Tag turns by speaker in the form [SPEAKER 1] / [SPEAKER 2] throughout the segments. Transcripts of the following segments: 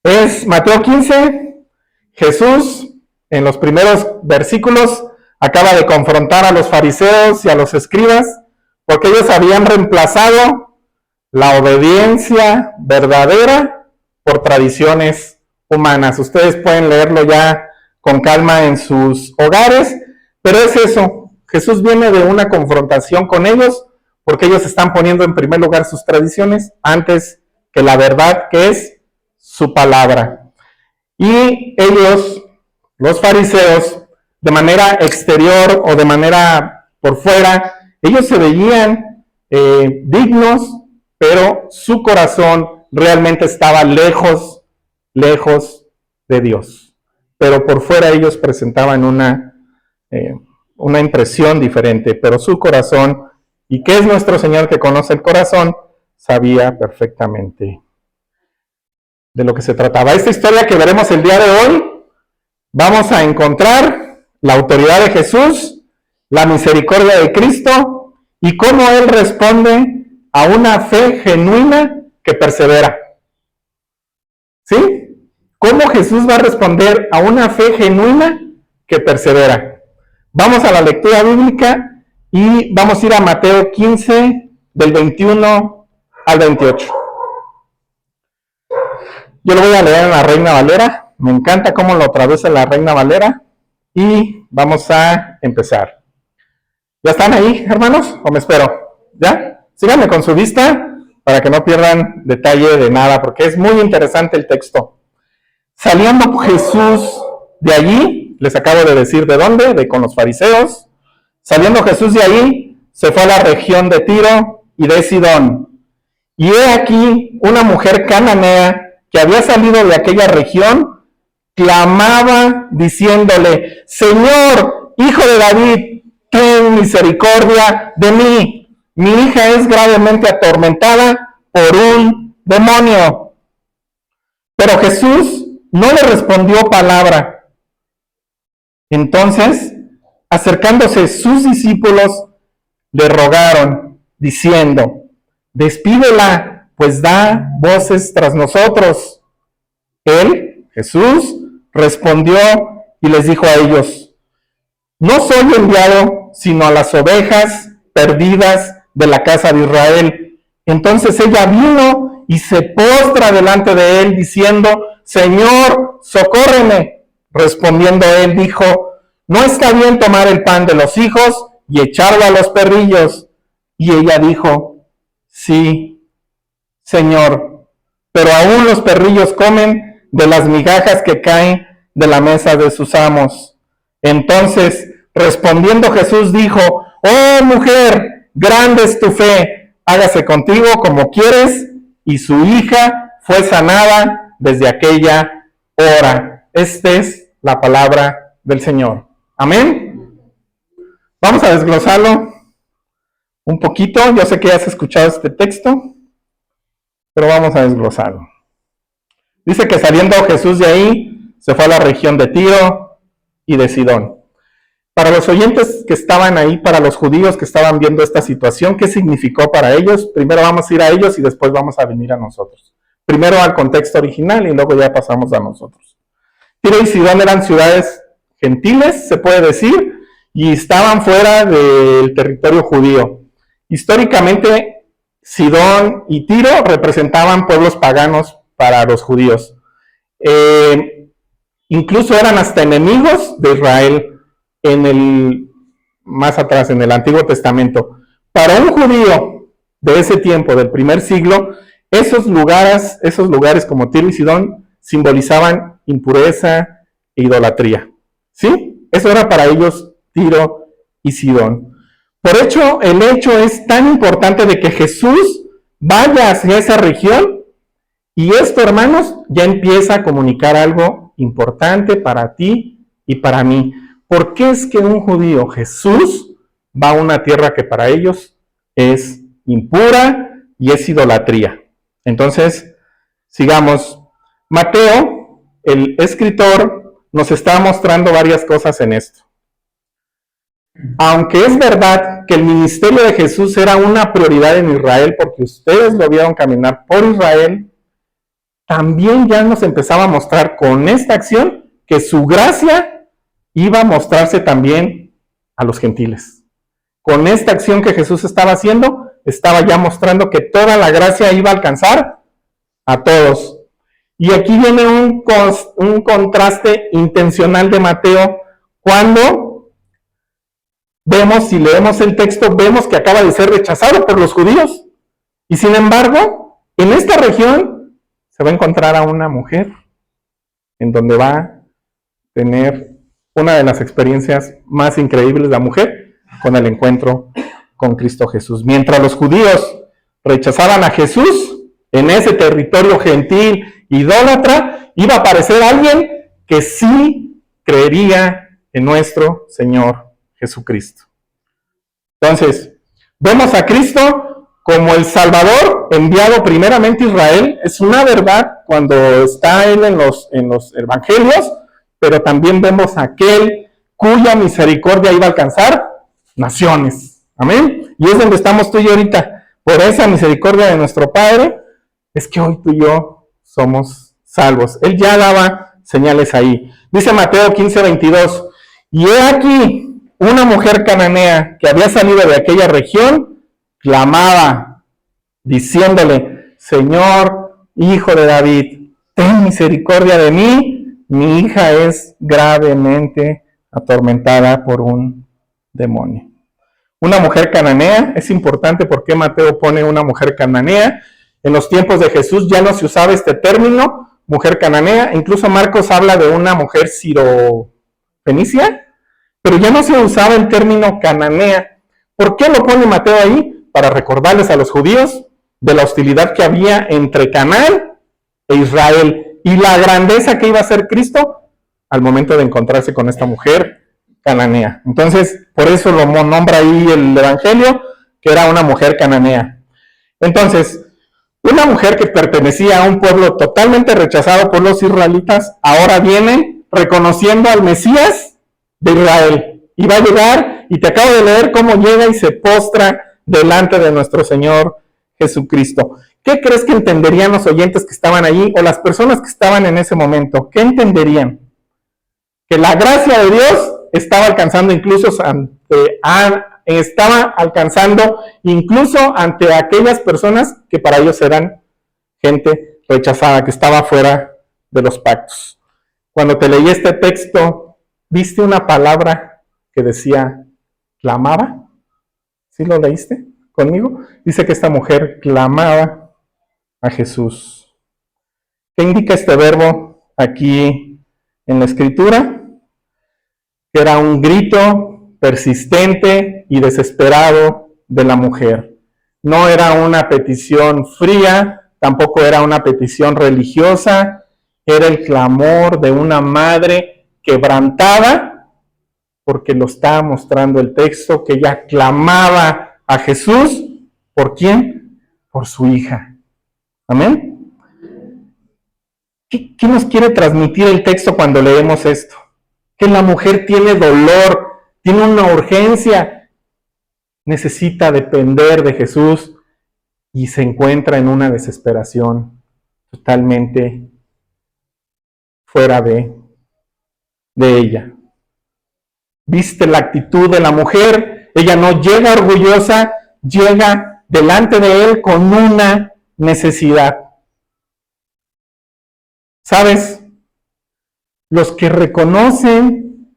[SPEAKER 1] Es Mateo 15. Jesús, en los primeros versículos, acaba de confrontar a los fariseos y a los escribas, porque ellos habían reemplazado la obediencia verdadera por tradiciones humanas. Ustedes pueden leerlo ya con calma en sus hogares, pero es eso. Jesús viene de una confrontación con ellos, porque ellos están poniendo en primer lugar sus tradiciones antes que la verdad, que es su palabra. Y ellos, los fariseos, de manera exterior o de manera por fuera, ellos se veían dignos, pero su corazón realmente estaba lejos de Dios. Pero por fuera ellos presentaban una impresión diferente, pero su corazón, y que es nuestro Señor que conoce el corazón, sabía perfectamente de lo que se trataba. Esta historia que veremos el día de hoy, vamos a encontrar la autoridad de Jesús, la misericordia de Cristo y cómo Él responde a una fe genuina que persevera. ¿Sí? ¿Cómo Jesús va a responder a una fe genuina que persevera? Vamos a la lectura bíblica y vamos a ir a Mateo 15, del 21 al 28. Yo lo voy a leer en la Reina Valera. Me encanta cómo lo traduce la Reina Valera. Y vamos a empezar. ¿Ya están ahí, hermanos? ¿O me espero? ¿Ya? Síganme con su vista para que no pierdan detalle de nada, porque es muy interesante el texto. Saliendo Jesús de allí, les acabo de decir de dónde, con los fariseos. Saliendo Jesús de allí, se fue a la región de Tiro y de Sidón. Y he aquí una mujer cananea que había salido de aquella región, clamaba diciéndole: Señor, Hijo de David, ten misericordia de mí. Mi hija es gravemente atormentada por un demonio. Pero Jesús no le respondió palabra. Entonces, acercándose sus discípulos, le rogaron, diciendo: Despídela, pues da voces tras nosotros. Él, Jesús, respondió y les dijo a ellos: No soy enviado sino a las ovejas perdidas de la casa de Israel. Entonces ella vino y se postra delante de él, diciendo: Señor, socórreme. Respondiendo él, dijo: No está bien tomar el pan de los hijos y echarlo a los perrillos. Y ella dijo: Sí, Señor, pero aún los perrillos comen de las migajas que caen de la mesa de sus amos. Entonces, respondiendo Jesús, dijo: Oh mujer, grande es tu fe, hágase contigo como quieres. Y su hija fue sanada desde aquella hora. Esta es la palabra del Señor. Amén. Vamos a desglosarlo un poquito. Yo sé que ya has escuchado este texto, pero vamos a desglosarlo. Dice que saliendo Jesús de ahí, se fue a la región de Tiro y de Sidón. Para los oyentes que estaban ahí, para los judíos que estaban viendo esta situación, ¿qué significó para ellos? Primero vamos a ir a ellos y después vamos a venir a nosotros. Primero al contexto original y luego ya pasamos a nosotros. Tiro y Sidón eran ciudades gentiles, se puede decir, y estaban fuera del territorio judío. Históricamente, Sidón y Tiro representaban pueblos paganos para los judíos. Incluso eran hasta enemigos de Israel más atrás, en el Antiguo Testamento. Para un judío de ese tiempo, del primer siglo, esos lugares como Tiro y Sidón simbolizaban impureza e idolatría. ¿Sí? Eso era para ellos Tiro y Sidón. El hecho es tan importante de que Jesús vaya hacia esa región, y esto, hermanos, ya empieza a comunicar algo importante para ti y para mí. ¿Por qué es que un judío, Jesús, va a una tierra que para ellos es impura y es idolatría. Entonces, sigamos. Mateo, el escritor, nos está mostrando varias cosas en esto. Aunque es verdad que el ministerio de Jesús era una prioridad en Israel, porque ustedes lo vieron caminar por Israel, también ya nos empezaba a mostrar con esta acción que su gracia iba a mostrarse también a los gentiles. Con esta acción que Jesús estaba haciendo, estaba ya mostrando que toda la gracia iba a alcanzar a todos. Y aquí viene un contraste intencional de Mateo cuando vemos, si leemos el texto, vemos que acaba de ser rechazado por los judíos. Y sin embargo, en esta región se va a encontrar a una mujer en donde va a tener una de las experiencias más increíbles de la mujer con el encuentro con Cristo Jesús. Mientras los judíos rechazaban a Jesús, en ese territorio gentil, idólatra, iba a aparecer alguien que sí creería en nuestro Señor Jesucristo. Entonces, vemos a Cristo como el Salvador enviado primeramente a Israel. Es una verdad cuando está Él en los evangelios, pero también vemos a aquel cuya misericordia iba a alcanzar naciones. Amén. Y es donde estamos tú y yo ahorita. Por esa misericordia de nuestro Padre, es que hoy tú y yo somos salvos. Él ya daba señales ahí. Dice Mateo 15:22, y he aquí una mujer cananea que había salido de aquella región, clamaba, diciéndole, Señor, Hijo de David, ten misericordia de mí, mi hija es gravemente atormentada por un demonio. Una mujer cananea, es importante porque Mateo pone una mujer cananea. En los tiempos de Jesús ya no se usaba este término, mujer cananea. Incluso Marcos habla de una mujer sirofenicia, pero ya no se usaba el término cananea. ¿Por qué lo pone Mateo ahí? Para recordarles a los judíos de la hostilidad que había entre Canaán e Israel y la grandeza que iba a ser Cristo al momento de encontrarse con esta mujer cananea. Entonces, por eso lo nombra ahí el Evangelio, que era una mujer cananea. Entonces, una mujer que pertenecía a un pueblo totalmente rechazado por los israelitas, ahora viene reconociendo al Mesías de Israel. Y va a llegar, y te acabo de leer cómo llega y se postra delante de nuestro Señor Jesucristo. ¿Qué crees que entenderían los oyentes que estaban allí o las personas que estaban en ese momento? ¿Qué entenderían? Que la gracia de Dios estaba alcanzando incluso ante aquellas personas que para ellos eran gente rechazada, que estaba fuera de los pactos. Cuando te leí este texto, ¿viste una palabra que decía clamaba? ¿Sí lo leíste conmigo? Dice que esta mujer clamaba a Jesús. ¿Qué indica este verbo aquí en la Escritura? Que era un grito persistente y desesperado de la mujer. No era una petición fría, tampoco era una petición religiosa, era el clamor de una madre quebrantada, porque lo está mostrando el texto, que ella clamaba a Jesús. ¿Por quién? Por su hija. ¿Amén? ¿Qué nos quiere transmitir el texto cuando leemos esto? Que la mujer tiene dolor, tiene una urgencia, necesita depender de Jesús y se encuentra en una desesperación totalmente fuera de ella. ¿Viste la actitud de la mujer? Ella no llega orgullosa, llega delante de él con una necesidad. ¿Sabes? Los que reconocen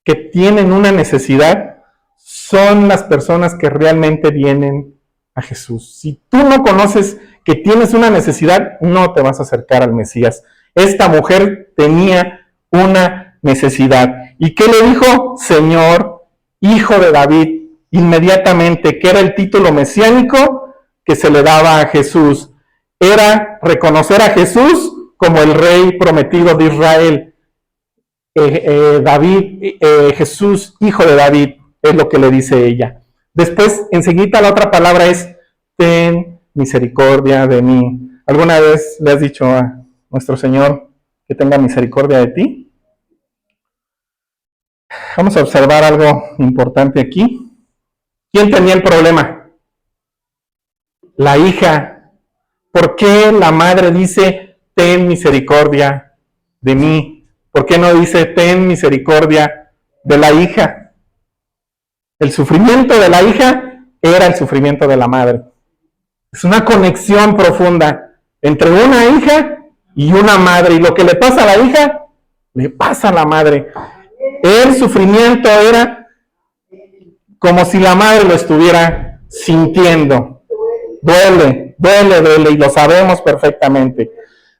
[SPEAKER 1] que tienen una necesidad son las personas que realmente vienen a Jesús. Si tú no conoces que tienes una necesidad, no te vas a acercar al Mesías. Esta mujer tenía una necesidad. ¿Y qué le dijo? Señor, Hijo de David, inmediatamente, que era el título mesiánico que se le daba a Jesús. Era reconocer a Jesús como el rey prometido de Israel. Jesús, hijo de David, es lo que le dice ella. Después, enseguida la otra palabra es, ten misericordia de mí. ¿Alguna vez le has dicho a nuestro Señor que tenga misericordia de ti? Vamos a observar algo importante aquí. ¿Quién tenía el problema? La hija. ¿Por qué la madre dice, ten misericordia de mí? ¿Por qué no dice, ten misericordia de la hija? El sufrimiento de la hija era el sufrimiento de la madre. Es una conexión profunda entre una hija y una madre. Y lo que le pasa a la hija, le pasa a la madre. El sufrimiento era como si la madre lo estuviera sintiendo. Duele, duele, duele, y lo sabemos perfectamente.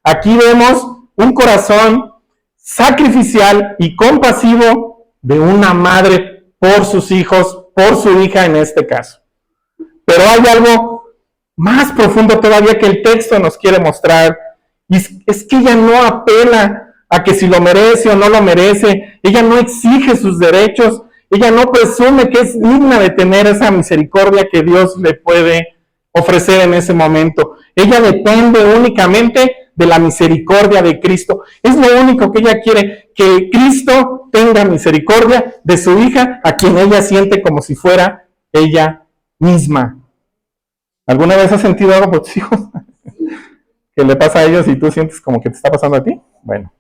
[SPEAKER 1] Aquí vemos un corazón sacrificial y compasivo de una madre por sus hijos, por su hija en este caso. Pero hay algo más profundo todavía que el texto nos quiere mostrar, y es que ella no apela a que si lo merece o no lo merece, ella no exige sus derechos, ella no presume que es digna de tener esa misericordia que Dios le puede ofrecer en ese momento. Ella depende únicamente de la misericordia de Cristo. Es lo único que ella quiere, que Cristo tenga misericordia de su hija, a quien ella siente como si fuera ella misma. ¿Alguna vez has sentido algo por tus hijos? ¿Qué le pasa a ellos y tú sientes como que te está pasando a ti? Bueno.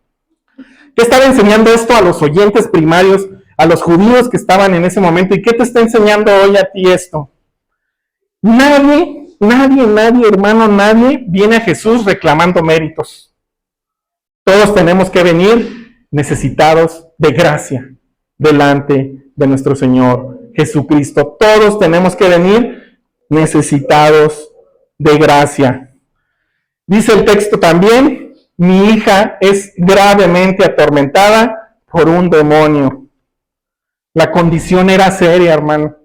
[SPEAKER 1] ¿Qué estaba enseñando esto a los oyentes primarios, a los judíos que estaban en ese momento? ¿Y qué te está enseñando hoy a ti esto? Nadie, hermano, nadie viene a Jesús reclamando méritos. Todos tenemos que venir necesitados de gracia delante de nuestro Señor Jesucristo. Todos tenemos que venir necesitados de gracia. Dice el texto también, mi hija es gravemente atormentada por un demonio. La condición era seria, hermano.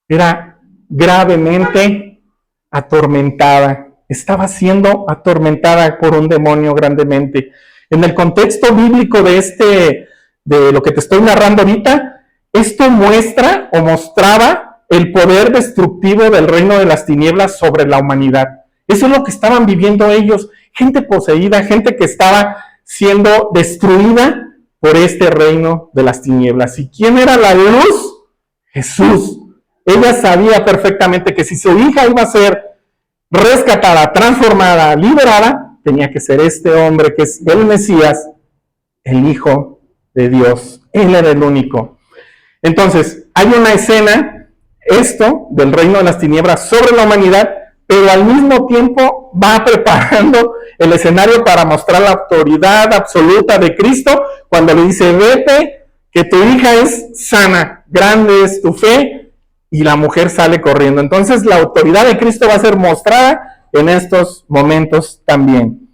[SPEAKER 1] Era gravemente atormentada. Estaba siendo atormentada por un demonio grandemente. En el contexto bíblico de lo que te estoy narrando ahorita, esto muestra o mostraba el poder destructivo del reino de las tinieblas sobre la humanidad. Eso es lo que estaban viviendo ellos, gente poseída, gente que estaba siendo destruida por este reino de las tinieblas. ¿Y quién era la luz? Jesús. Ella sabía perfectamente que si su hija iba a ser rescatada, transformada, liberada, tenía que ser este hombre que es el Mesías, el Hijo de Dios. Él era el único. Entonces, hay una escena, esto, del reino de las tinieblas sobre la humanidad, pero al mismo tiempo va preparando el escenario para mostrar la autoridad absoluta de Cristo cuando le dice, vete, que tu hija es sana, grande es tu fe, y la mujer sale corriendo. Entonces la autoridad de Cristo va a ser mostrada en estos momentos también.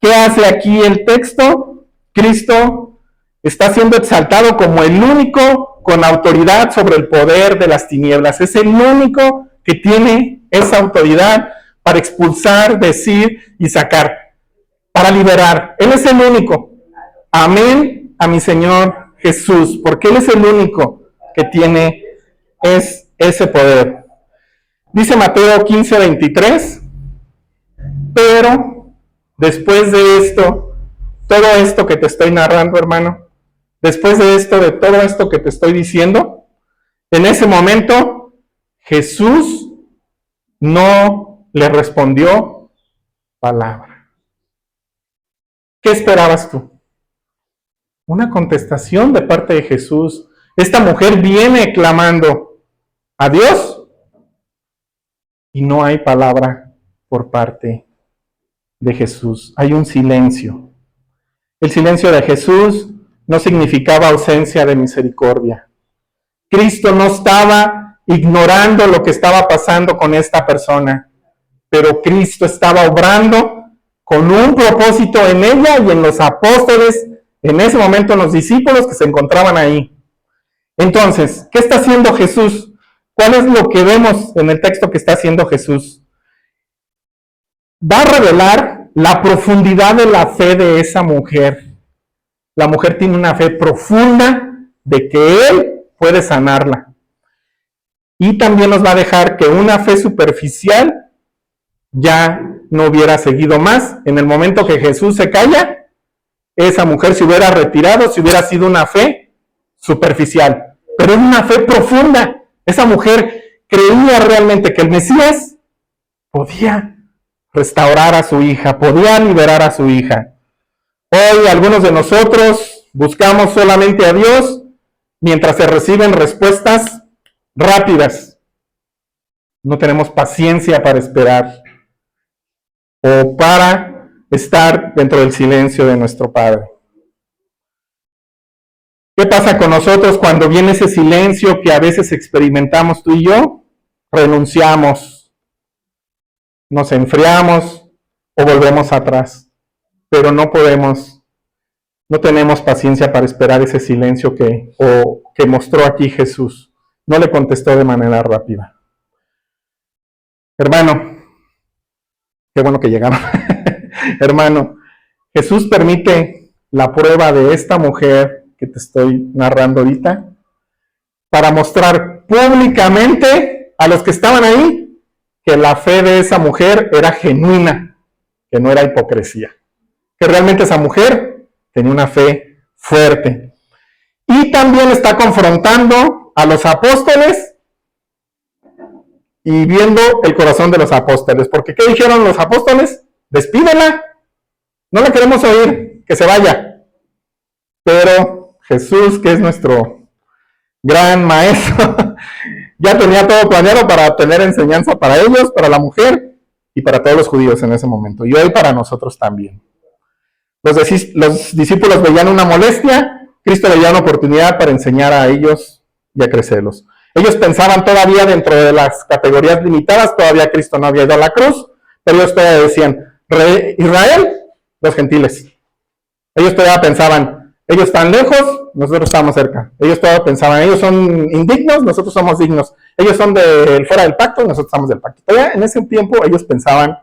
[SPEAKER 1] ¿Qué hace aquí el texto? Cristo está siendo exaltado como el único con autoridad sobre el poder de las tinieblas. Es el único que tiene esa autoridad para expulsar, decir y sacar, para liberar. Él es el único. Amén a mi Señor Jesús, porque Él es el único que tiene ese poder. Dice Mateo 15:23, pero después de esto, todo esto que te estoy narrando, hermano, después de esto, de todo esto que te estoy diciendo, en ese momento Jesús no le respondió palabra. ¿Qué esperabas tú? Una contestación de parte de Jesús. Esta mujer viene clamando a Dios y no hay palabra por parte de Jesús. Hay un silencio. El silencio de Jesús no significaba ausencia de misericordia. Cristo no estaba ignorando lo que estaba pasando con esta persona, pero Cristo estaba obrando con un propósito en ella y en los apóstoles, en ese momento en los discípulos que se encontraban ahí. Entonces, ¿qué está haciendo Jesús? ¿Cuál es lo que vemos en el texto que está haciendo Jesús? Va a revelar la profundidad de la fe de esa mujer. La mujer tiene una fe profunda de que Él puede sanarla. y también nos va a dejar que una fe superficial ya no hubiera seguido más. En el momento que Jesús se calla, esa mujer se hubiera retirado, si hubiera sido una fe superficial, pero es una fe profunda. Esa mujer creía realmente que el Mesías podía restaurar a su hija, podía liberar a su hija. Hoy algunos de nosotros buscamos solamente a Dios mientras se reciben respuestas rápidas. No tenemos paciencia para esperar o para estar dentro del silencio de nuestro Padre. ¿Qué pasa con nosotros cuando viene ese silencio que a veces experimentamos tú y yo? Renunciamos, nos enfriamos o volvemos atrás, pero no podemos, no tenemos paciencia para esperar ese silencio que mostró aquí Jesús. No le contestó de manera rápida. Hermano, qué bueno que llegaron. Hermano, Jesús permite la prueba de esta mujer que te estoy narrando ahorita para mostrar públicamente a los que estaban ahí que la fe de esa mujer era genuina, que no era hipocresía, que realmente esa mujer tenía una fe fuerte. Y también está confrontando a los apóstoles y viendo el corazón de los apóstoles, porque ¿qué dijeron los apóstoles? Despídela, no la queremos oír, que se vaya. Pero Jesús, que es nuestro gran maestro, ya tenía todo planeado para tener enseñanza para ellos, para la mujer y para todos los judíos en ese momento, y hoy para nosotros también. Los discípulos veían una molestia, Cristo veía una oportunidad para enseñar a ellos y a crecerlos. Ellos pensaban todavía dentro de las categorías limitadas, todavía Cristo no había ido a la cruz, pero ellos todavía decían, Israel, los gentiles. Ellos todavía pensaban, ellos están lejos, nosotros estamos cerca. Ellos todavía pensaban, ellos son indignos, nosotros somos dignos. Ellos son fuera del pacto, nosotros estamos del pacto. Todavía en ese tiempo ellos pensaban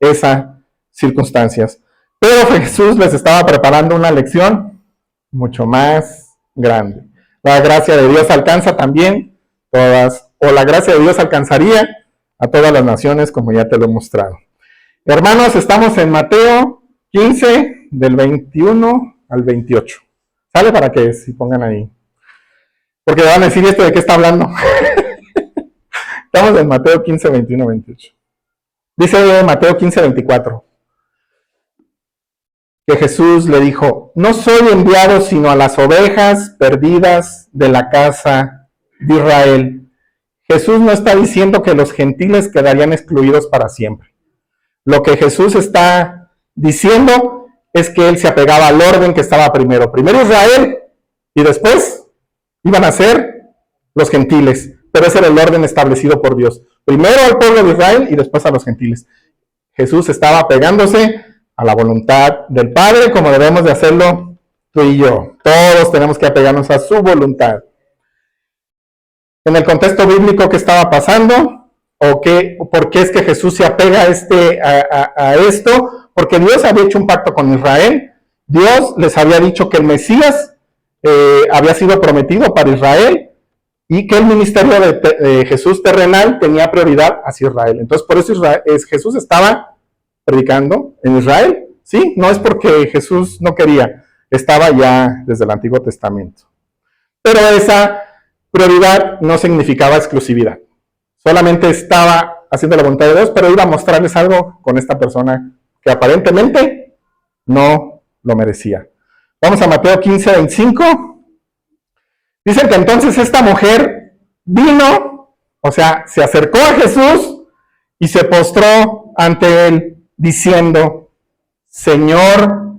[SPEAKER 1] esas circunstancias. Pero Jesús les estaba preparando una lección mucho más grande. La gracia de Dios alcanza también todas, o la gracia de Dios alcanzaría a todas las naciones, como ya te lo he mostrado. Hermanos, estamos en Mateo 15, del 21 al 28. ¿Sale? Para que si pongan ahí. Porque van a decir esto de qué está hablando. Estamos en Mateo 15, 21, 28. Dice Mateo 15, 24. Que Jesús le dijo, no soy enviado sino a las ovejas perdidas de la casa de Israel. Jesús no está diciendo que los gentiles quedarían excluidos para siempre. Lo que Jesús está diciendo es que él se apegaba al orden que estaba primero. Primero Israel y después iban a ser los gentiles. Pero ese era el orden establecido por Dios. Primero al pueblo de Israel y después a los gentiles. Jesús estaba apegándose a la voluntad del Padre, como debemos de hacerlo tú y yo. Todos tenemos que apegarnos a su voluntad. En el contexto bíblico, ¿qué estaba pasando? ¿Por qué es que Jesús se apega a esto? Porque Dios había hecho un pacto con Israel. Dios les había dicho que el Mesías había sido prometido para Israel y que el ministerio de Jesús terrenal tenía prioridad hacia Israel. Entonces, por eso Jesús estaba predicando en Israel, ¿sí? No es porque Jesús no quería, estaba ya desde el Antiguo Testamento. Pero esa prioridad no significaba exclusividad. Solamente estaba haciendo la voluntad de Dios, pero iba a mostrarles algo con esta persona que aparentemente no lo merecía. Vamos a Mateo 15, 25. Dicen que entonces esta mujer vino, o sea, se acercó a Jesús y se postró ante él, diciendo, Señor,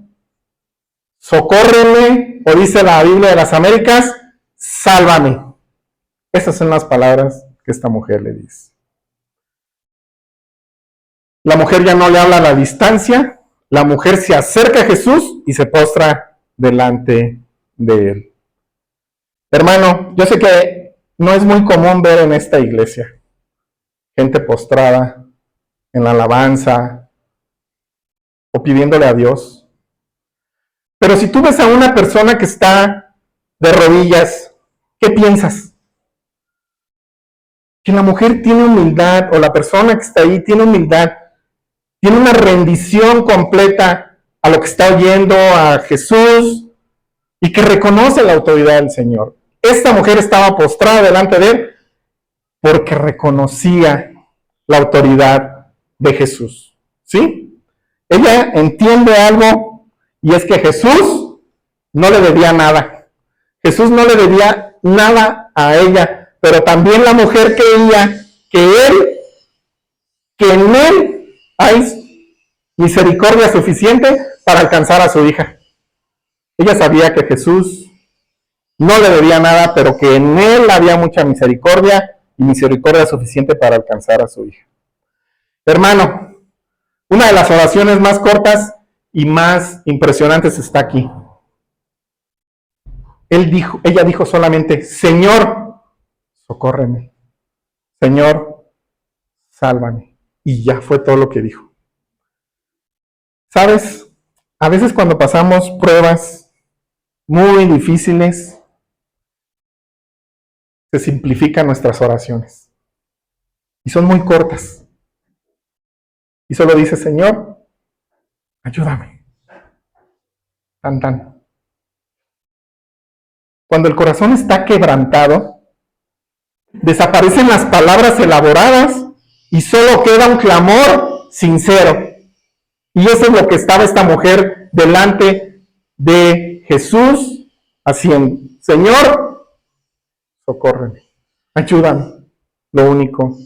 [SPEAKER 1] socórreme, o dice la Biblia de las Américas, sálvame. Esas son las palabras que esta mujer le dice. La mujer ya no le habla a la distancia, la mujer se acerca a Jesús y se postra delante de él. Hermano, yo sé que no es muy común ver en esta iglesia gente postrada en la alabanza o pidiéndole a Dios. Pero si tú ves a una persona que está de rodillas, ¿qué piensas? que la mujer tiene humildad, o la persona que está ahí tiene humildad, tiene una rendición completa a lo que está oyendo, a Jesús, y que reconoce la autoridad del Señor. Esta mujer estaba postrada delante de él porque reconocía la autoridad de Jesús. ¿Sí? Ella entiende algo, y es que Jesús no le debía nada. Jesús no le debía nada a ella, pero también la mujer creía que en él hay misericordia suficiente para alcanzar a su hija. Ella sabía que Jesús no le debía nada, pero que en él había mucha misericordia y misericordia suficiente para alcanzar a su hija. Hermano, una de las oraciones más cortas y más impresionantes está aquí. Ella dijo solamente, Señor, socórreme. Señor, sálvame. Y ya fue todo lo que dijo. ¿Sabes? A veces cuando pasamos pruebas muy difíciles, se simplifican nuestras oraciones. Y son muy cortas. Y solo dice, Señor, ayúdame. Tan, tan. Cuando el corazón está quebrantado, desaparecen las palabras elaboradas y solo queda un clamor sincero. Y eso es lo que estaba esta mujer delante de Jesús haciendo. Señor, socórreme, ayúdame. Lo único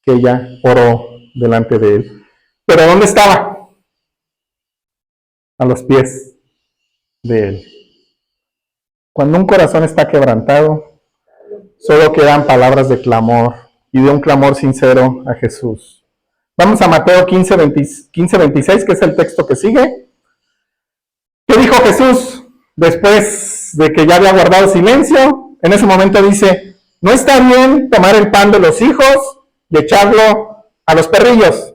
[SPEAKER 1] que ella oró delante de él. ¿Pero dónde estaba? A los pies de él. Cuando un corazón está quebrantado, solo quedan palabras de clamor y de un clamor sincero a Jesús. Vamos a Mateo 15:26, que es el texto que sigue. ¿Qué dijo Jesús después de que ya había guardado silencio? En ese momento dice, no está bien tomar el pan de los hijos y echarlo a los perrillos.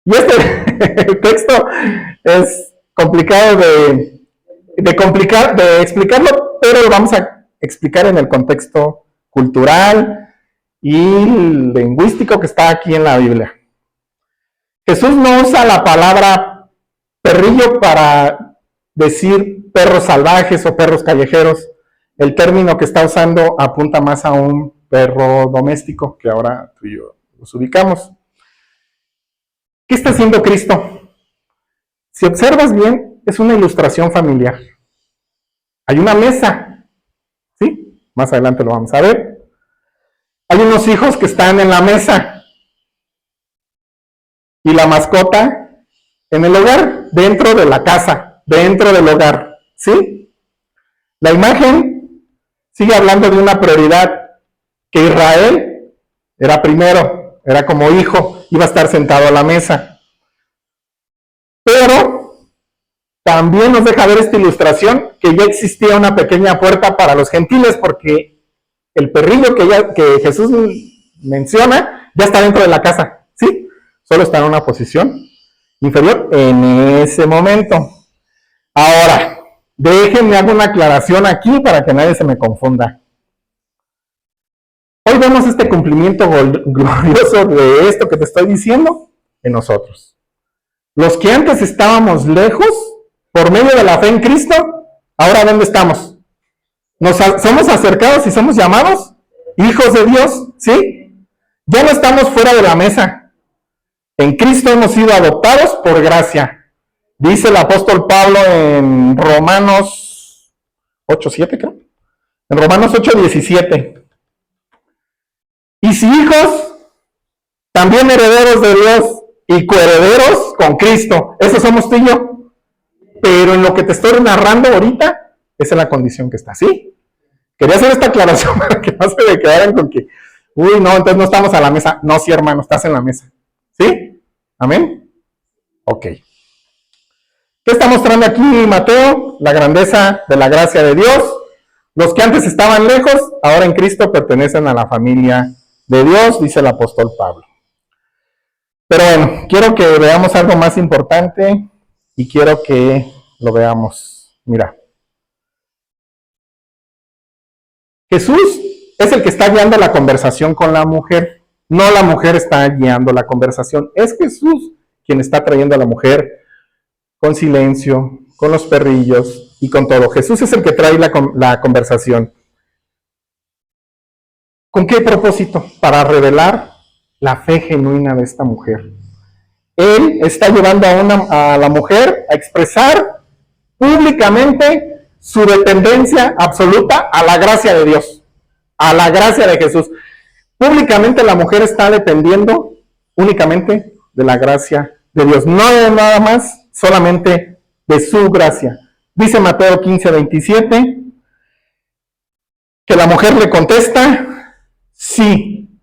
[SPEAKER 1] Y el texto es complicado de explicarlo, pero lo vamos a explicar en el contexto cultural y lingüístico que está aquí en la Biblia. Jesús no usa la palabra perrillo para decir perros salvajes o perros callejeros. El término que está usando apunta más a un perro doméstico, que ahora tú y yo los ubicamos. ¿Qué está haciendo Cristo? Si observas bien, es una ilustración familiar. Hay una mesa, ¿sí? Más adelante lo vamos a ver. Hay unos hijos que están en la mesa y la mascota en el hogar, dentro de la casa, dentro del hogar, ¿sí? La imagen sigue hablando de una prioridad, que Israel era primero, era como hijo, iba a estar sentado a la mesa. Pero también nos deja ver esta ilustración que ya existía una pequeña puerta para los gentiles, porque el perrillo que Jesús menciona ya está dentro de la casa, ¿sí? Solo está en una posición inferior en ese momento. Ahora, déjenme hacer una aclaración aquí para que nadie se me confunda. Hoy vemos este cumplimiento glorioso de esto que te estoy diciendo en nosotros. Los que antes estábamos lejos, por medio de la fe en Cristo, ahora ¿dónde estamos? Somos acercados y somos llamados hijos de Dios, ¿sí? Ya no estamos fuera de la mesa. En Cristo hemos sido adoptados por gracia. Dice el apóstol Pablo en Romanos 8:7, creo. En Romanos 8:17. Y si hijos, también herederos de Dios y coherederos con Cristo. Eso somos tú y yo. Pero en lo que te estoy narrando ahorita, esa es la condición que está, ¿sí? Quería hacer esta aclaración para que no se me quedaran con que, uy, no, entonces no estamos a la mesa. No, sí, hermano, estás en la mesa. ¿Sí? ¿Amén? Ok. ¿Qué está mostrando aquí Mateo? La grandeza de la gracia de Dios. Los que antes estaban lejos, ahora en Cristo pertenecen a la familia de Dios, dice el apóstol Pablo. Pero bueno, quiero que veamos algo más importante y quiero que lo veamos. Mira. Jesús es el que está guiando la conversación con la mujer. No la mujer está guiando la conversación. Es Jesús quien está trayendo a la mujer con silencio, con los perrillos y con todo. Jesús es el que trae la conversación. ¿Con qué propósito? Para revelar la fe genuina de esta mujer. Él está llevando a la mujer a expresar públicamente su dependencia absoluta a la gracia de Dios, a la gracia de Jesús. Públicamente la mujer está dependiendo únicamente de la gracia de Dios, no de nada más, solamente de su gracia. Dice Mateo 15:27 que la mujer le contesta, sí,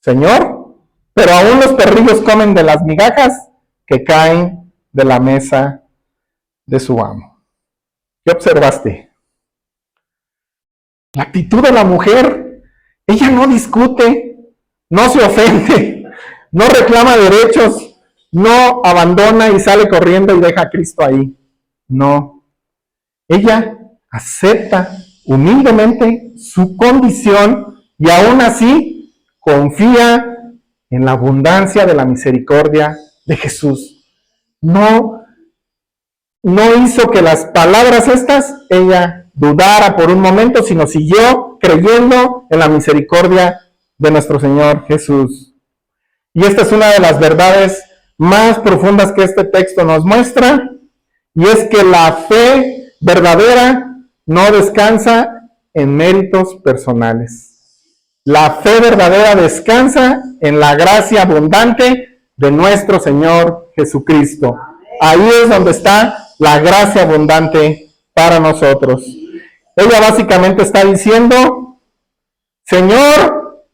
[SPEAKER 1] Señor, pero aún los perrillos comen de las migajas que caen de la mesa de su amo. ¿Qué observaste? La actitud de la mujer, ella no discute, no se ofende, no reclama derechos, no abandona y sale corriendo y deja a Cristo ahí. No. Ella acepta humildemente su condición y aún así confía en la abundancia de la misericordia de Jesús. No hizo que las palabras estas ella dudara por un momento, sino siguió creyendo en la misericordia de nuestro Señor Jesús. Y esta es una de las verdades más profundas que este texto nos muestra, y es que la fe verdadera no descansa en méritos personales. La fe verdadera descansa en la gracia abundante de nuestro Señor Jesucristo. Ahí es donde está la gracia abundante para nosotros. Ella básicamente está diciendo, Señor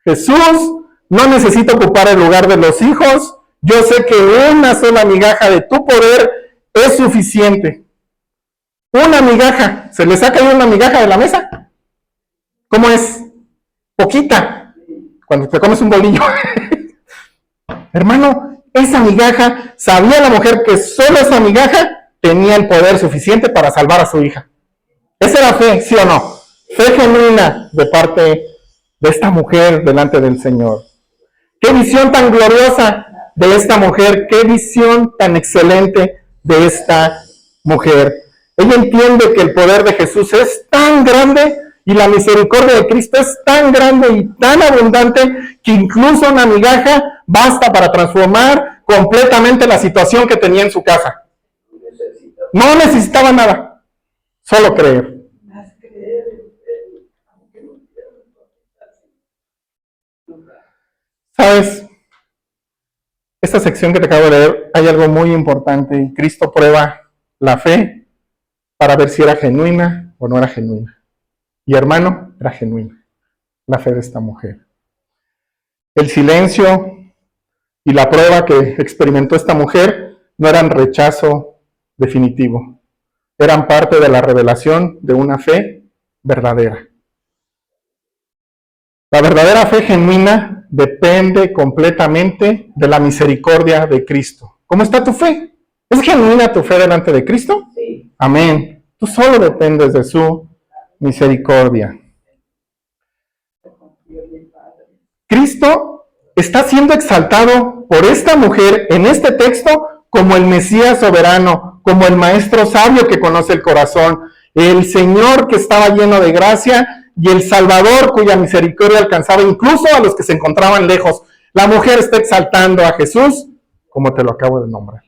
[SPEAKER 1] Jesús, no necesito ocupar el lugar de los hijos. Yo sé que una sola migaja de tu poder es suficiente. Una migaja. ¿Se le saca una migaja de la mesa? ¿Cómo es? Poquita. Cuando te comes un bolillo. Hermano, esa migaja, sabía la mujer que solo esa migaja tenía el poder suficiente para salvar a su hija. Esa era fe, ¿sí o no? Fe genuina de parte de esta mujer delante del Señor. Qué visión tan gloriosa de esta mujer, qué visión tan excelente de esta mujer. Ella entiende que el poder de Jesús es tan grande y la misericordia de Cristo es tan grande y tan abundante que incluso una migaja basta para transformar completamente la situación que tenía en su casa. No necesitaba nada, solo creer. ¿Sabes? Esta sección que te acabo de leer, hay algo muy importante, y Cristo prueba la fe para ver si era genuina o no era genuina. Y hermano, era genuina la fe de esta mujer. El silencio y la prueba que experimentó esta mujer no eran rechazo definitivo, eran parte de la revelación de una fe verdadera. La verdadera fe genuina depende completamente de la misericordia de Cristo. ¿Cómo está tu fe? ¿Es genuina tu fe delante de Cristo? Sí. Amén. Tú solo dependes de su misericordia. Cristo está siendo exaltado por esta mujer en este texto como el Mesías soberano, como el Maestro sabio que conoce el corazón, el Señor que estaba lleno de gracia y el Salvador cuya misericordia alcanzaba incluso a los que se encontraban lejos. La mujer está exaltando a Jesús como te lo acabo de nombrar.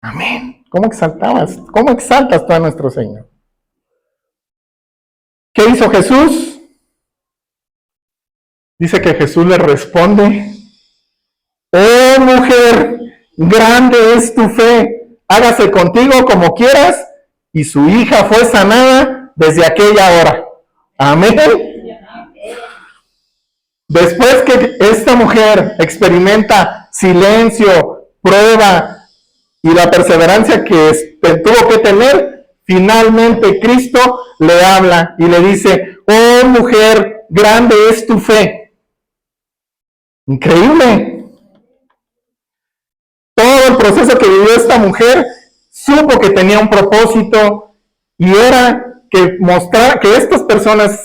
[SPEAKER 1] Amén. ¿Cómo exaltabas? ¿Cómo exaltas tú a nuestro Señor? ¿Qué hizo Jesús? Dice que Jesús le responde, oh mujer, grande es tu fe, hágase contigo como quieras, y su hija fue sanada desde aquella hora. Amén. Después que esta mujer experimenta silencio, prueba y la perseverancia que tuvo que tener, finalmente Cristo le habla y le dice, oh mujer, grande es tu fe. Increíble. Todo el proceso que vivió esta mujer supo que tenía un propósito y era que estas personas,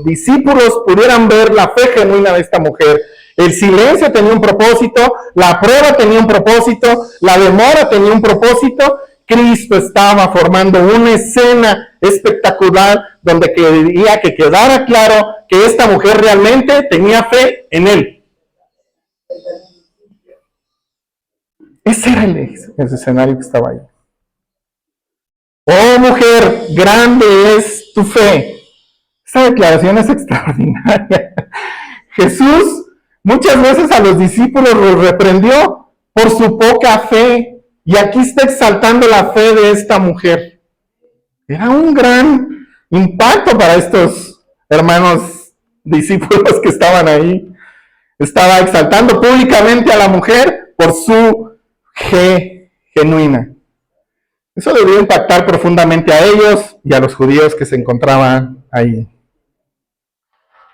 [SPEAKER 1] discípulos, pudieran ver la fe genuina de esta mujer. El silencio tenía un propósito, la prueba tenía un propósito, la demora tenía un propósito. Cristo estaba formando una escena espectacular donde quería que quedara claro que esta mujer realmente tenía fe en Él. Ese era el escenario que estaba ahí. Oh mujer, grande es tu fe. Esta declaración es extraordinaria. Jesús muchas veces a los discípulos los reprendió por su poca fe. Y aquí está exaltando la fe de esta mujer. Era un gran impacto para estos hermanos discípulos que estaban ahí. Estaba exaltando públicamente a la mujer por su fe genuina. Eso debió impactar profundamente a ellos y a los judíos que se encontraban ahí.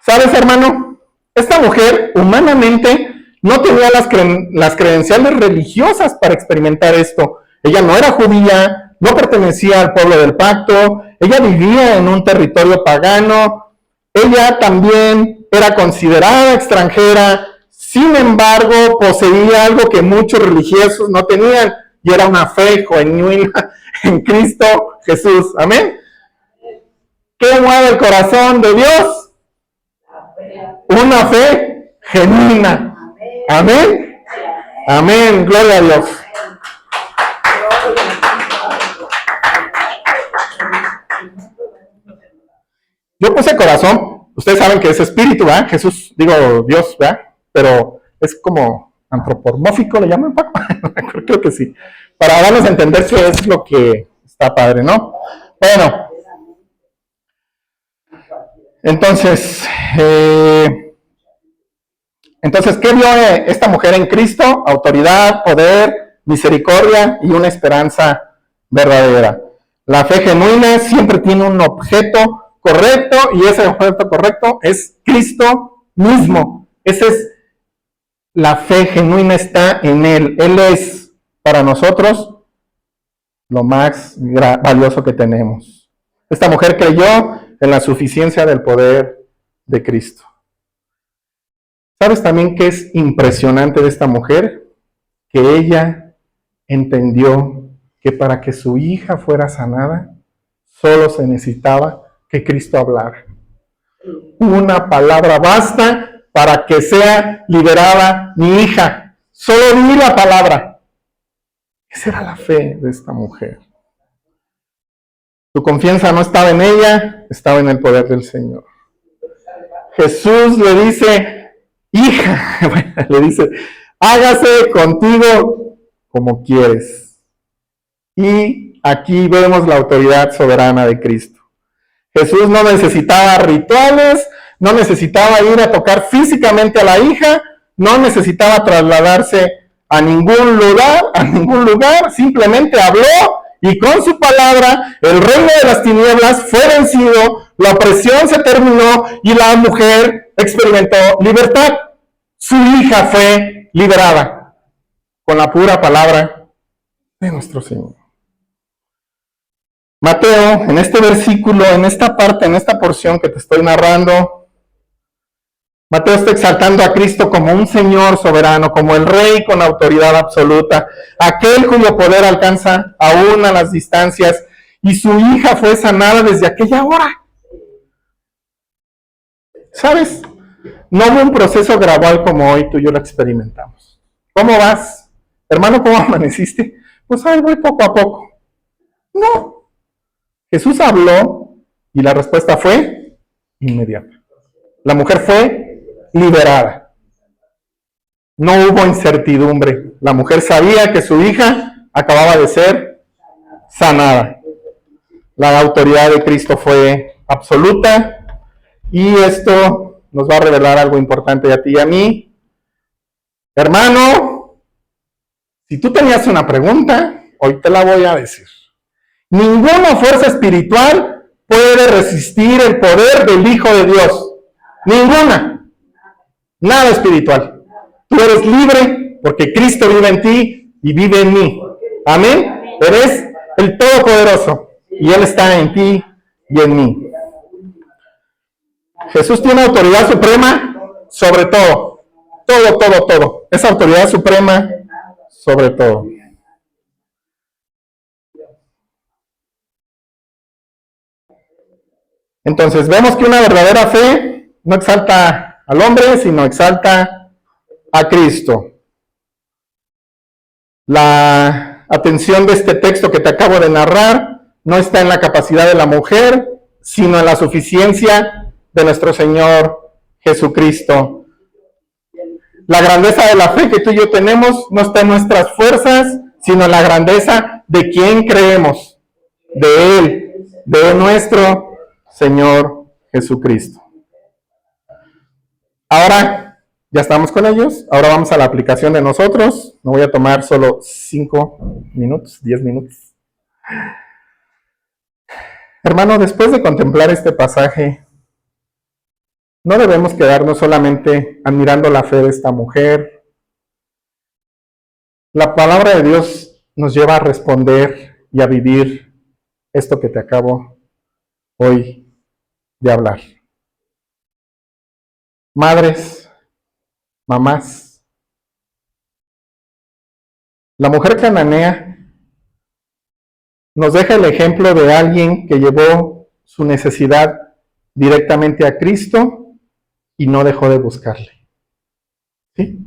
[SPEAKER 1] ¿Sabes, hermano? Esta mujer humanamente no tenía las credenciales religiosas para experimentar esto. Ella no era judía, no pertenecía al pueblo del pacto, ella vivía en un territorio pagano, ella también era considerada extranjera, sin embargo poseía algo que muchos religiosos no tenían, y era una fe genuina en Cristo Jesús. Amén. ¿Qué mueve el corazón de Dios? Una fe genuina. Amén. Amén. Gloria a Dios. Yo puse corazón. Ustedes saben que es espíritu, ¿verdad? Jesús, digo Dios, ¿verdad? Pero es como antropomórfico, ¿le llaman, Paco? Creo que sí. Para darnos a entender qué es lo que está padre, ¿no? Bueno. Entonces, ¿qué vio esta mujer en Cristo? Autoridad, poder, misericordia y una esperanza verdadera. La fe genuina siempre tiene un objeto correcto y ese objeto correcto es Cristo mismo. Esa es la fe genuina, está en Él. Él es para nosotros lo más valioso que tenemos. Esta mujer creyó en la suficiencia del poder de Cristo. ¿Sabes también qué es impresionante de esta mujer? Que ella entendió que para que su hija fuera sanada, solo se necesitaba que Cristo hablara. Una palabra basta para que sea liberada mi hija. Solo di la palabra. Esa era la fe de esta mujer. Su confianza no estaba en ella, estaba en el poder del Señor. Jesús le dice, hija, le dice, hágase contigo como quieres. Y aquí vemos la autoridad soberana de Cristo. Jesús no necesitaba rituales, no necesitaba ir a tocar físicamente a la hija, no necesitaba trasladarse a ningún lugar, simplemente habló y con su palabra el reino de las tinieblas fue vencido, la opresión se terminó y la mujer experimentó libertad. Su hija fue liberada con la pura palabra de nuestro Señor. Mateo, en este versículo, en esta parte, en esta porción que te estoy narrando, Mateo está exaltando a Cristo como un Señor soberano, como el Rey con autoridad absoluta, aquel cuyo poder alcanza aún a las distancias, y su hija fue sanada desde aquella hora. ¿Sabes? No hubo un proceso gradual como hoy tú y yo lo experimentamos. ¿Cómo vas? Hermano, ¿cómo amaneciste? Pues ahí voy poco a poco. No. Jesús habló y la respuesta fue inmediata. La mujer fue liberada. No hubo incertidumbre. La mujer sabía que su hija acababa de ser sanada. La autoridad de Cristo fue absoluta y esto nos va a revelar algo importante a ti y a mí. Hermano, si tú tenías una pregunta, hoy te la voy a decir. Ninguna fuerza espiritual puede resistir el poder del Hijo de Dios. Ninguna. Nada espiritual. Tú eres libre porque Cristo vive en ti y vive en mí. Amén. Eres el Todopoderoso y Él está en ti y en mí. Jesús tiene autoridad suprema sobre todo. Todo. Esa autoridad suprema sobre todo. Entonces vemos que una verdadera fe no exalta al hombre, sino exalta a Cristo. La atención de este texto que te acabo de narrar no está en la capacidad de la mujer, sino en la suficiencia de nuestro Señor Jesucristo. La grandeza de la fe que tú y yo tenemos no está en nuestras fuerzas, sino en la grandeza de quien creemos, de Él, de nuestro Señor Jesucristo. Ahora, ya estamos con ellos. Ahora vamos a la aplicación de nosotros. Me voy a tomar solo 5 minutos, 10 minutos. Hermano, después de contemplar este pasaje, no debemos quedarnos solamente admirando la fe de esta mujer. La palabra de Dios nos lleva a responder y a vivir esto que te acabo hoy de hablar. Madres, mamás, la mujer cananea nos deja el ejemplo de alguien que llevó su necesidad directamente a Cristo y no dejó de buscarle. ¿Sí?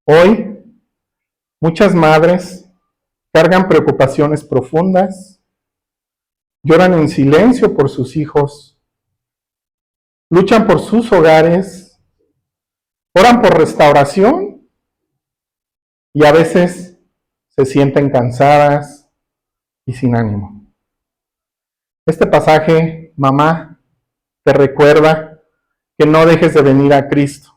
[SPEAKER 1] Hoy, muchas madres cargan preocupaciones profundas, lloran en silencio por sus hijos, luchan por sus hogares, oran por restauración y a veces se sienten cansadas y sin ánimo. Este pasaje, mamá, te recuerda que no dejes de venir a Cristo.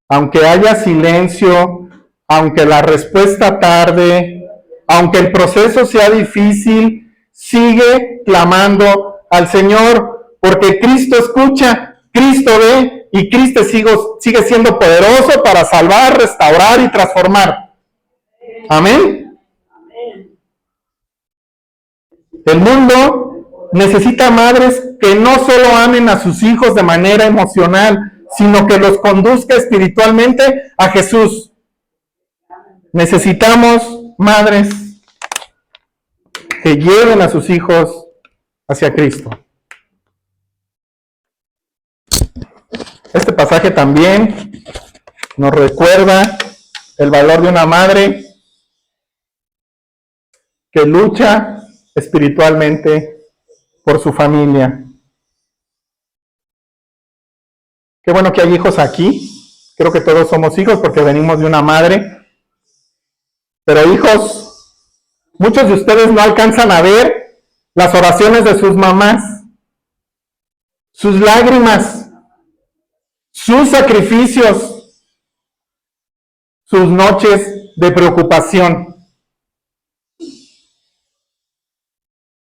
[SPEAKER 1] Aunque haya silencio, aunque la respuesta tarde, aunque el proceso sea difícil, sigue clamando al Señor, porque Cristo escucha, Cristo ve y Cristo sigue siendo poderoso para salvar, restaurar y transformar. Amén. El mundo necesita madres que no solo amen a sus hijos de manera emocional, sino que los conduzca espiritualmente a Jesús. Necesitamos madres que lleven a sus hijos hacia Cristo. Este pasaje también nos recuerda el valor de una madre que lucha espiritualmente por su familia. Qué bueno que hay hijos aquí. Creo que todos somos hijos porque venimos de una madre. Pero hijos, muchos de ustedes no alcanzan a ver las oraciones de sus mamás, sus lágrimas, sus sacrificios, sus noches de preocupación.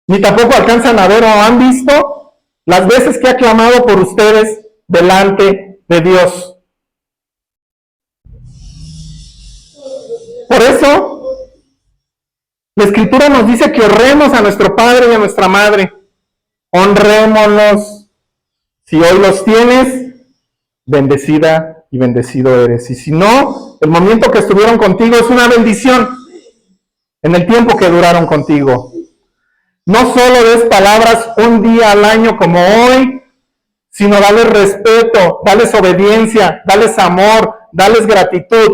[SPEAKER 1] Ni tampoco alcanzan a ver o han visto las veces que ha clamado por ustedes delante de Dios. Por eso, la Escritura nos dice que honremos a nuestro Padre y a nuestra Madre. Honrémoslos. Si hoy los tienes, bendecida y bendecido eres. Y si no, el momento que estuvieron contigo es una bendición en el tiempo que duraron contigo. No solo des palabras un día al año como hoy, sino dales respeto, dales obediencia, dales amor, dales gratitud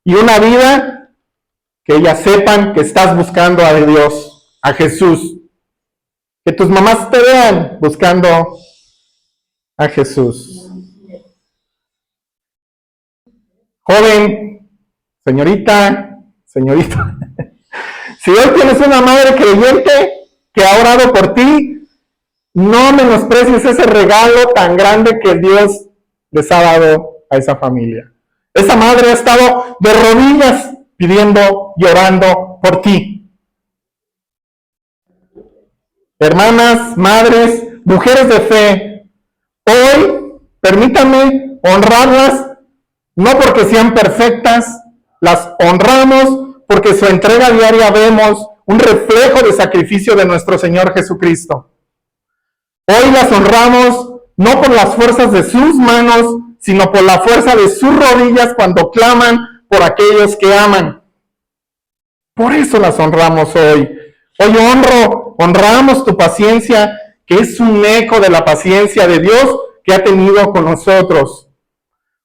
[SPEAKER 1] y una vida que ellas sepan que estás buscando a Dios, a Jesús. Que tus mamás te vean buscando a Jesús. Joven, señorita, si hoy tienes una madre creyente que ha orado por ti, no menosprecies ese regalo tan grande que Dios les ha dado a esa familia. Esa madre ha estado de rodillas pidiendo y orando por ti. Hermanas, madres, mujeres de fe, hoy permítanme honrarlas, no porque sean perfectas, las honramos porque su entrega diaria vemos un reflejo de sacrificio de nuestro Señor Jesucristo. Hoy las honramos no por las fuerzas de sus manos, sino por la fuerza de sus rodillas cuando claman por aquellos que aman. Por eso las honramos hoy. Hoy honramos tu paciencia, que es un eco de la paciencia de Dios que ha tenido con nosotros.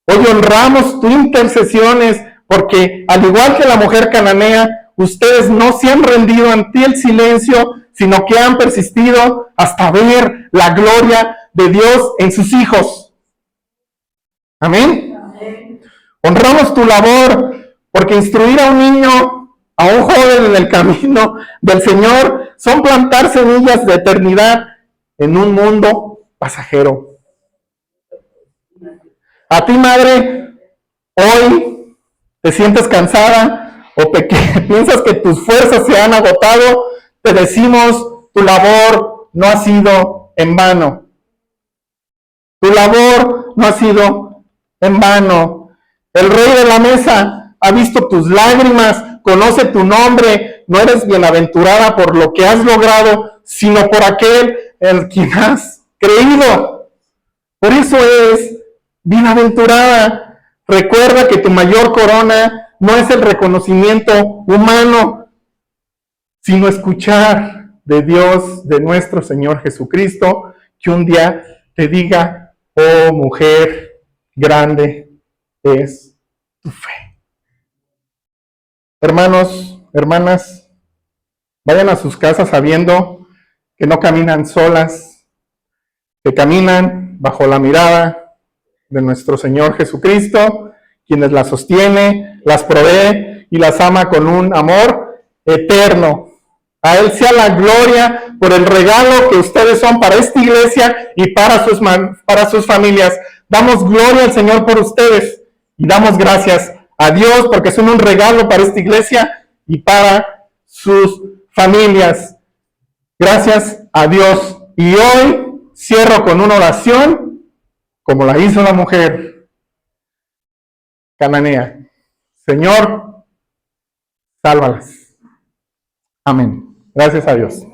[SPEAKER 1] Hoy honramos tus intercesiones, porque al igual que la mujer cananea, ustedes no se han rendido ante el silencio, sino que han persistido hasta ver la gloria de Dios en sus hijos. Amén. Honramos tu labor, porque instruir a un niño, a un joven en el camino del Señor, son plantar semillas de eternidad en un mundo pasajero. A ti, madre, hoy te sientes cansada o piensas que tus fuerzas se han agotado, te decimos, tu labor no ha sido en vano. Tu labor no ha sido en vano. El Rey de la mesa ha visto tus lágrimas, conoce tu nombre, no eres bienaventurada por lo que has logrado, sino por aquel en quien has creído. Por eso es bienaventurada. Recuerda que tu mayor corona no es el reconocimiento humano, sino escuchar de Dios, de nuestro Señor Jesucristo, que un día te diga, oh mujer, grande es tu fe. Hermanos, hermanas, vayan a sus casas sabiendo que no caminan solas, que caminan bajo la mirada de nuestro Señor Jesucristo, quien las sostiene, las provee y las ama con un amor eterno. A Él sea la gloria por el regalo que ustedes son para esta iglesia y para sus familias. Damos gloria al Señor por ustedes y damos gracias a Dios porque son un regalo para esta iglesia y para sus familias. Gracias a Dios. Y hoy cierro con una oración como la hizo la mujer cananea. Señor, sálvalas. Amén. Gracias a Dios.